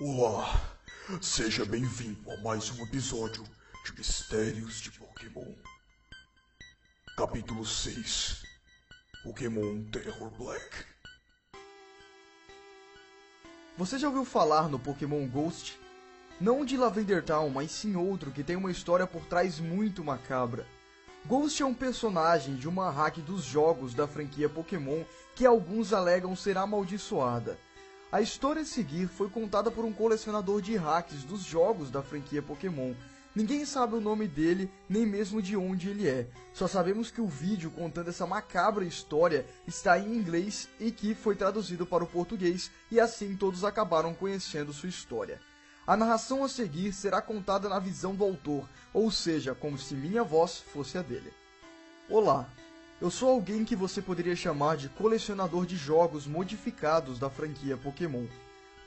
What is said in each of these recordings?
Olá, seja bem-vindo a mais um episódio de Mistérios de Pokémon. Capítulo 6, Pokémon Terror Black. Você já ouviu falar no Pokémon Ghost? Não de Lavender Town, mas sim outro que tem uma história por trás muito macabra. Ghost é um personagem de uma hack dos jogos da franquia Pokémon que alguns alegam ser amaldiçoada. A história a seguir foi contada por um colecionador de hacks dos jogos da franquia Pokémon. Ninguém sabe o nome dele, nem mesmo de onde ele é. Só sabemos que o vídeo contando essa macabra história está em inglês e que foi traduzido para o português, e assim todos acabaram conhecendo sua história. A narração a seguir será contada na visão do autor, ou seja, como se minha voz fosse a dele. Olá, eu sou alguém que você poderia chamar de colecionador de jogos modificados da franquia Pokémon.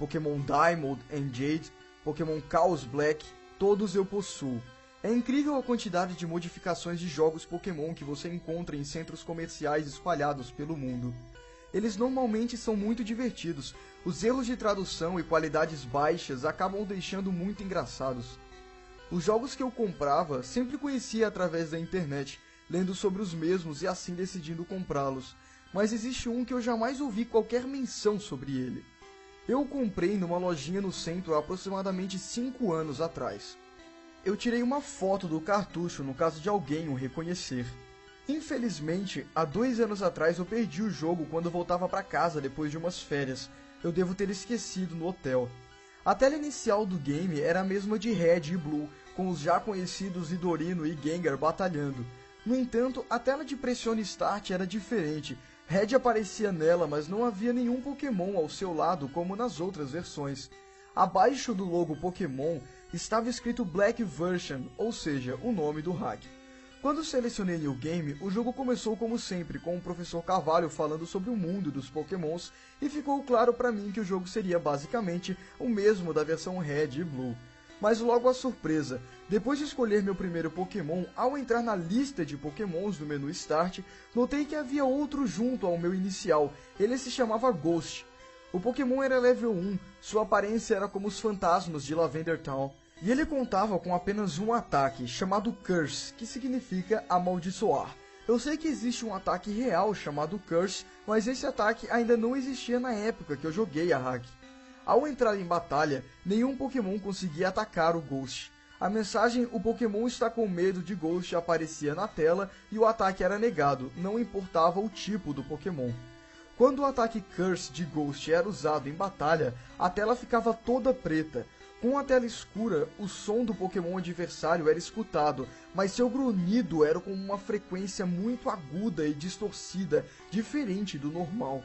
Pokémon Diamond and Jade, Pokémon Chaos Black, todos eu possuo. É incrível a quantidade de modificações de jogos Pokémon que você encontra em centros comerciais espalhados pelo mundo. Eles normalmente são muito divertidos, os erros de tradução e qualidades baixas acabam deixando muito engraçados. Os jogos que eu comprava sempre conhecia através da internet, lendo sobre os mesmos e assim decidindo comprá-los, mas existe um que eu jamais ouvi qualquer menção sobre ele. Eu o comprei numa lojinha no centro há aproximadamente 5 anos atrás. Eu tirei uma foto do cartucho no caso de alguém o reconhecer. Infelizmente, há 2 anos atrás eu perdi o jogo quando voltava para casa depois de umas férias. Eu devo ter esquecido no hotel. A tela inicial do game era a mesma de Red e Blue, com os já conhecidos Nidorino e Gengar batalhando. No entanto, a tela de Pressione Start era diferente. Red aparecia nela, mas não havia nenhum Pokémon ao seu lado como nas outras versões. Abaixo do logo Pokémon estava escrito Black Version, ou seja, o nome do hack. Quando selecionei New Game, o jogo começou como sempre, com o Professor Carvalho falando sobre o mundo dos Pokémons, e ficou claro para mim que o jogo seria basicamente o mesmo da versão Red e Blue. Mas logo a surpresa, depois de escolher meu primeiro Pokémon, ao entrar na lista de Pokémons do menu Start, notei que havia outro junto ao meu inicial, ele se chamava Ghost. O Pokémon era level 1, sua aparência era como os fantasmas de Lavender Town, e ele contava com apenas um ataque, chamado Curse, que significa amaldiçoar. Eu sei que existe um ataque real chamado Curse, mas esse ataque ainda não existia na época que eu joguei a hack. Ao entrar em batalha, nenhum Pokémon conseguia atacar o Ghost. A mensagem "o Pokémon está com medo de Ghost" aparecia na tela e o ataque era negado, não importava o tipo do Pokémon. Quando o ataque Curse de Ghost era usado em batalha, a tela ficava toda preta. Com a tela escura, o som do Pokémon adversário era escutado, mas seu grunhido era com uma frequência muito aguda e distorcida, diferente do normal.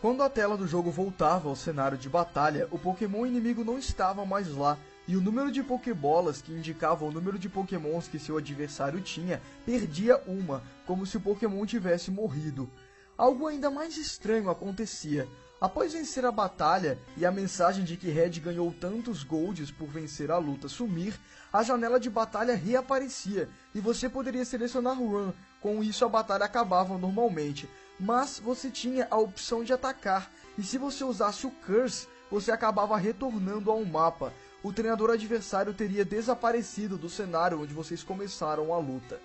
Quando a tela do jogo voltava ao cenário de batalha, o Pokémon inimigo não estava mais lá, e o número de Pokébolas que indicava o número de Pokémons que seu adversário tinha, perdia uma, como se o Pokémon tivesse morrido. Algo ainda mais estranho acontecia. Após vencer a batalha e a mensagem de que Red ganhou tantos golds por vencer a luta sumir, a janela de batalha reaparecia e você poderia selecionar Run. Com isso a batalha acabava normalmente, mas você tinha a opção de atacar, e se você usasse o Curse, você acabava retornando ao mapa. O treinador adversário teria desaparecido do cenário onde vocês começaram a luta.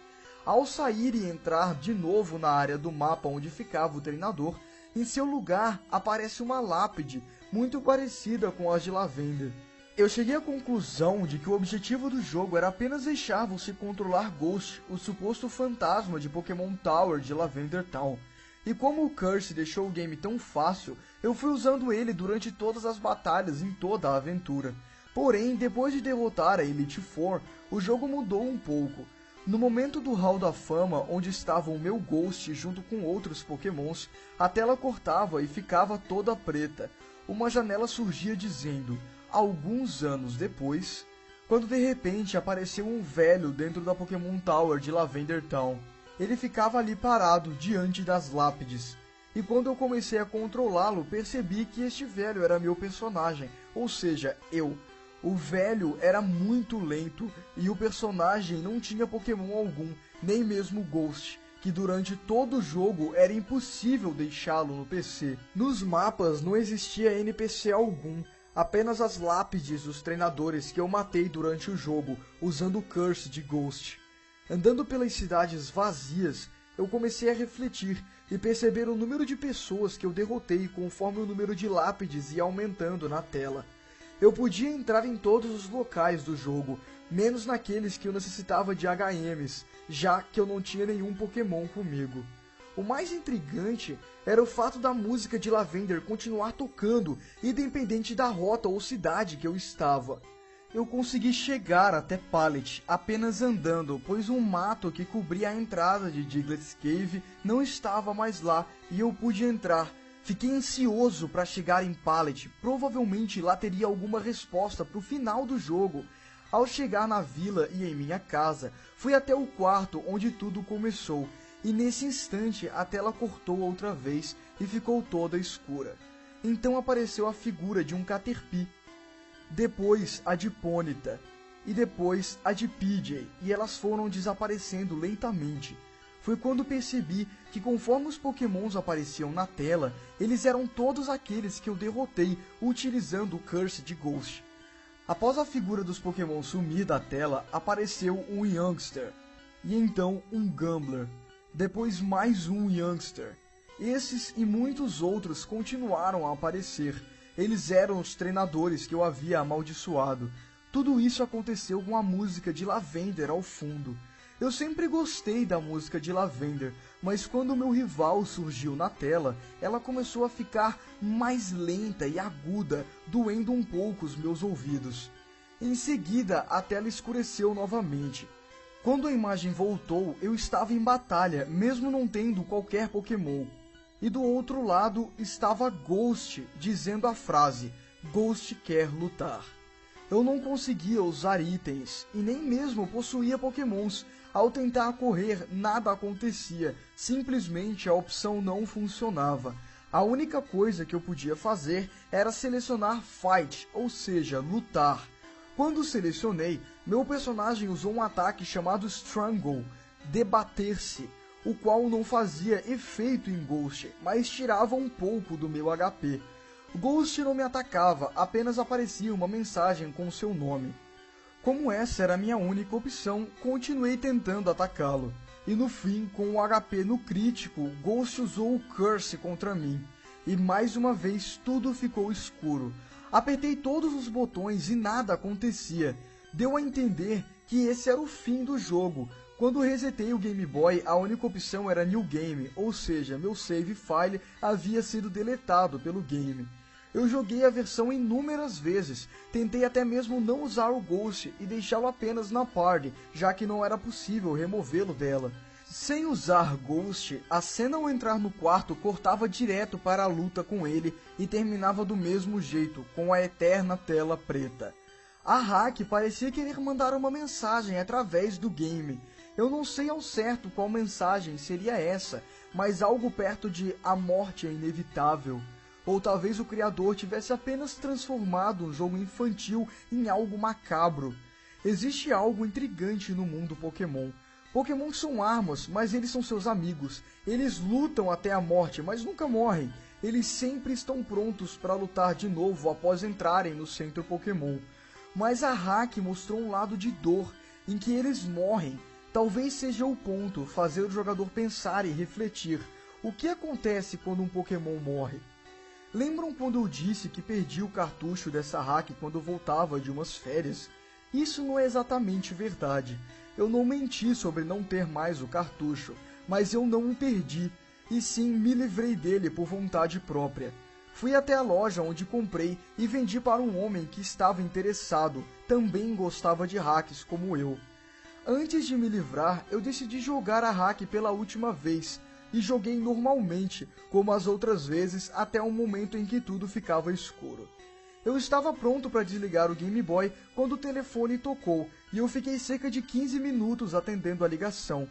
Ao sair e entrar de novo na área do mapa onde ficava o treinador, em seu lugar aparece uma lápide, muito parecida com as de Lavender. Eu cheguei à conclusão de que o objetivo do jogo era apenas deixar você controlar Ghost, o suposto fantasma de Pokémon Tower de Lavender Town. E como o Curse deixou o game tão fácil, eu fui usando ele durante todas as batalhas em toda a aventura. Porém, depois de derrotar a Elite Four, o jogo mudou um pouco. No momento do Hall da Fama, onde estava o meu Ghost junto com outros Pokémons, a tela cortava e ficava toda preta. Uma janela surgia dizendo, alguns anos depois, quando de repente apareceu um velho dentro da Pokémon Tower de Lavender Town. Ele ficava ali parado, diante das lápides. E quando eu comecei a controlá-lo, percebi que este velho era meu personagem, ou seja, eu. O velho era muito lento e o personagem não tinha Pokémon algum, nem mesmo Ghost, que durante todo o jogo era impossível deixá-lo no PC. Nos mapas não existia NPC algum, Apenas as lápides dos treinadores que eu matei durante o jogo, usando o Curse de Ghost. Andando pelas cidades vazias, eu comecei a refletir e perceber o número de pessoas que eu derrotei conforme o número de lápides ia aumentando na tela. Eu podia entrar em todos os locais do jogo, menos naqueles que eu necessitava de HMs, já que eu não tinha nenhum Pokémon comigo. O mais intrigante era o fato da música de Lavender continuar tocando, independente da rota ou cidade que eu estava. Eu consegui chegar até Pallet apenas andando, pois um mato que cobria a entrada de Diglett's Cave não estava mais lá e eu pude entrar. Fiquei ansioso para chegar em Pallet, provavelmente lá teria alguma resposta para o final do jogo. Ao chegar na vila e em minha casa, fui até o quarto onde tudo começou. E nesse instante a tela cortou outra vez e ficou toda escura. Então apareceu a figura de um Caterpie, depois a de Ponyta, e depois a de PJ, e elas foram desaparecendo lentamente. Foi quando percebi que conforme os Pokémons apareciam na tela, eles eram todos aqueles que eu derrotei utilizando o Curse de Ghost. Após a figura dos Pokémon sumir da tela, apareceu um Youngster, e então um Gambler. Depois mais um Youngster. Esses e muitos outros continuaram a aparecer. Eles eram os treinadores que eu havia amaldiçoado. Tudo isso aconteceu com a música de Lavender ao fundo. Eu sempre gostei da música de Lavender, mas quando meu rival surgiu na tela, ela começou a ficar mais lenta e aguda, doendo um pouco os meus ouvidos. Em seguida, a tela escureceu novamente. Quando a imagem voltou, eu estava em batalha, mesmo não tendo qualquer Pokémon. E do outro lado estava Ghost, dizendo a frase, Ghost quer lutar. Eu não conseguia usar itens, e nem mesmo possuía Pokémons. Ao tentar correr, nada acontecia, simplesmente a opção não funcionava. A única coisa que eu podia fazer era selecionar Fight, ou seja, lutar. Quando selecionei, meu personagem usou um ataque chamado Strangle, debater-se, o qual não fazia efeito em Ghost, mas tirava um pouco do meu HP. Ghost não me atacava, apenas aparecia uma mensagem com seu nome. Como essa era a minha única opção, continuei tentando atacá-lo. E no fim, com o HP no crítico, Ghost usou o Curse contra mim. E mais uma vez tudo ficou escuro. Apertei todos os botões e nada acontecia. Deu a entender que esse era o fim do jogo. Quando resetei o Game Boy, a única opção era New Game, ou seja, meu save file havia sido deletado pelo game. Eu joguei a versão inúmeras vezes, tentei até mesmo não usar o Ghost e deixá-lo apenas na party, já que não era possível removê-lo dela. Sem usar Ghost, a cena ao entrar no quarto cortava direto para a luta com ele e terminava do mesmo jeito, com a eterna tela preta. A Hack parecia querer mandar uma mensagem através do game. Eu não sei ao certo qual mensagem seria essa, mas algo perto de "a morte é inevitável". Ou talvez o criador tivesse apenas transformado um jogo infantil em algo macabro. Existe algo intrigante no mundo Pokémon. Pokémon são armas, mas eles são seus amigos. Eles lutam até a morte, mas nunca morrem. Eles sempre estão prontos para lutar de novo após entrarem no centro Pokémon. Mas a Hack mostrou um lado de dor, em que eles morrem. Talvez seja o ponto, fazer o jogador pensar e refletir. O que acontece quando um Pokémon morre? Lembram quando eu disse que perdi o cartucho dessa Hack quando voltava de umas férias? Isso não é exatamente verdade. Eu não menti sobre não ter mais o cartucho, mas eu não o perdi, e sim me livrei dele por vontade própria. Fui até a loja onde comprei e vendi para um homem que estava interessado, também gostava de hacks como eu. Antes de me livrar, eu decidi jogar a hack pela última vez, e joguei normalmente, como as outras vezes, até o momento em que tudo ficava escuro. Eu estava pronto para desligar o Game Boy quando o telefone tocou, e eu fiquei cerca de 15 minutos atendendo a ligação.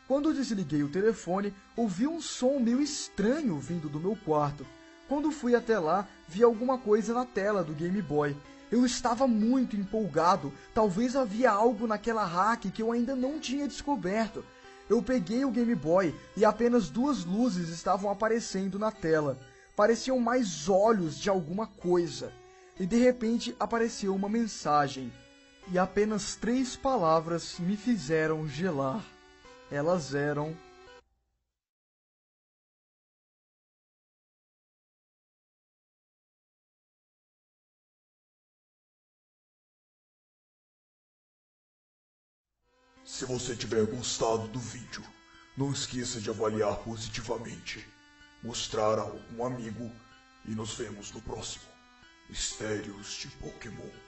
Quando desliguei o telefone, ouvi um som meio estranho vindo do meu quarto. Quando fui até lá, vi alguma coisa na tela do Game Boy. Eu estava muito empolgado, talvez havia algo naquela hack que eu ainda não tinha descoberto. Eu peguei o Game Boy e apenas 2 luzes estavam aparecendo na tela. Pareciam mais olhos de alguma coisa. e de repente apareceu uma mensagem, e apenas 3 palavras me fizeram gelar. Elas eram: Se você tiver gostado do vídeo, não esqueça de avaliar positivamente, mostrar a algum amigo e nos vemos no próximo Mistérios de Pokémon.